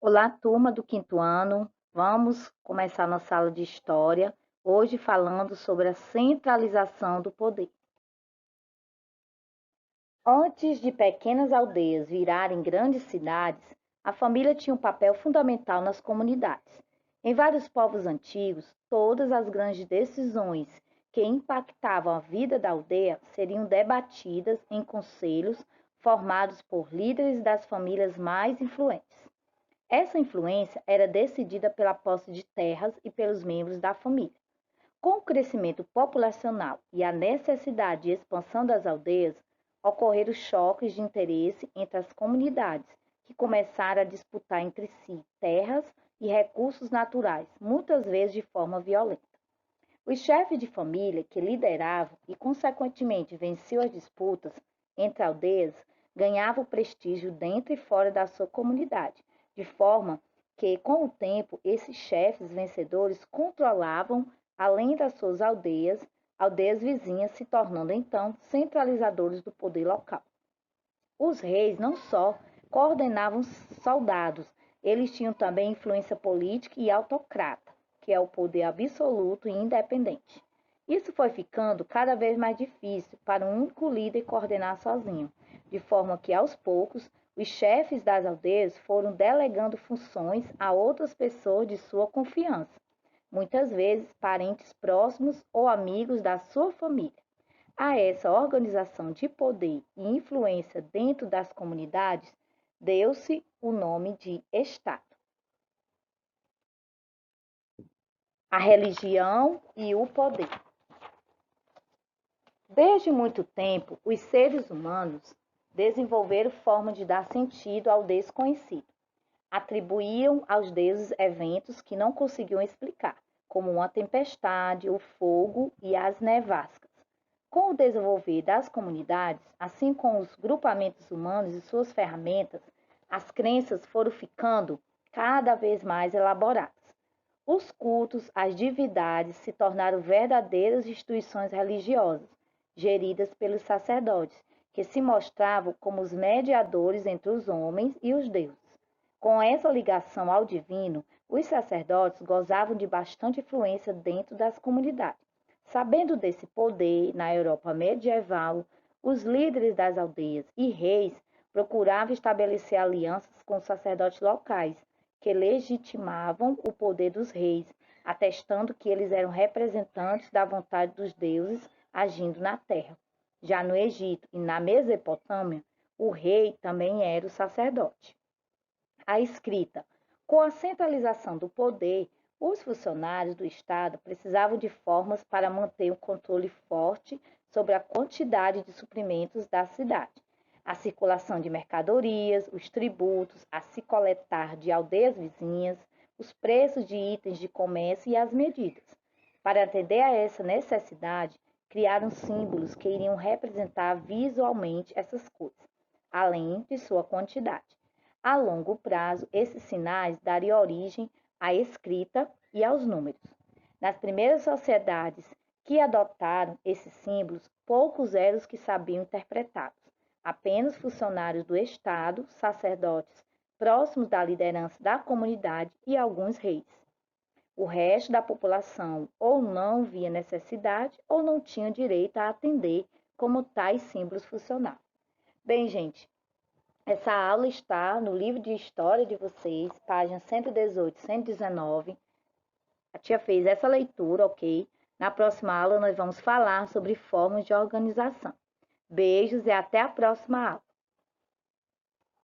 Olá, turma do quinto ano. Vamos começar nossa aula de história, hoje falando sobre a centralização do poder. Antes de pequenas aldeias virarem grandes cidades, a família tinha um papel fundamental nas comunidades. Em vários povos antigos, todas as grandes decisões que impactavam a vida da aldeia seriam debatidas em conselhos formados por líderes das famílias mais influentes. Essa influência era decidida pela posse de terras e pelos membros da família. Com o crescimento populacional e a necessidade de expansão das aldeias, ocorreram choques de interesse entre as comunidades, que começaram a disputar entre si terras e recursos naturais, muitas vezes de forma violenta. Os chefes de família que lideravam e, consequentemente, venciam as disputas entre aldeias ganhavam prestígio dentro e fora da sua comunidade, de forma que, com o tempo, esses chefes vencedores controlavam, além das suas aldeias, aldeias vizinhas, se tornando então centralizadores do poder local. Os reis não só coordenavam soldados, eles tinham também influência política e autocrata, que é o poder absoluto e independente. Isso foi ficando cada vez mais difícil para um único líder coordenar sozinho, de forma que, aos poucos, os chefes das aldeias foram delegando funções a outras pessoas de sua confiança, muitas vezes parentes próximos ou amigos da sua família. A essa organização de poder e influência dentro das comunidades deu-se o nome de Estado. A religião e o poder. Desde muito tempo, os seres humanos desenvolveram formas de dar sentido ao desconhecido. Atribuíam aos deuses eventos que não conseguiam explicar, como uma tempestade, o fogo e as nevascas. Com o desenvolver das comunidades, assim como os grupamentos humanos e suas ferramentas, as crenças foram ficando cada vez mais elaboradas. Os cultos às divindades se tornaram verdadeiras instituições religiosas, geridas pelos sacerdotes, que se mostravam como os mediadores entre os homens e os deuses. Com essa ligação ao divino, os sacerdotes gozavam de bastante influência dentro das comunidades. Sabendo desse poder na Europa medieval, os líderes das aldeias e reis procuravam estabelecer alianças com os sacerdotes locais, que legitimavam o poder dos reis, atestando que eles eram representantes da vontade dos deuses agindo na terra. Já no Egito e na Mesopotâmia, o rei também era o sacerdote. A escrita. Com a centralização do poder, os funcionários do Estado precisavam de formas para manter um controle forte sobre a quantidade de suprimentos da cidade, a circulação de mercadorias, os tributos, a se coletar de aldeias vizinhas, os preços de itens de comércio e as medidas. Para atender a essa necessidade, criaram símbolos que iriam representar visualmente essas coisas, além de sua quantidade. A longo prazo, esses sinais dariam origem à escrita e aos números. Nas primeiras sociedades que adotaram esses símbolos, poucos eram os que sabiam interpretá-los. Apenas funcionários do Estado, sacerdotes próximos da liderança da comunidade e alguns reis. O resto da população ou não via necessidade ou não tinha direito a atender como tais símbolos funcionavam. Bem, gente, essa aula está no livro de história de vocês, páginas 118, 119. A tia fez essa leitura, ok? Na próxima aula nós vamos falar sobre formas de organização. Beijos e até a próxima aula.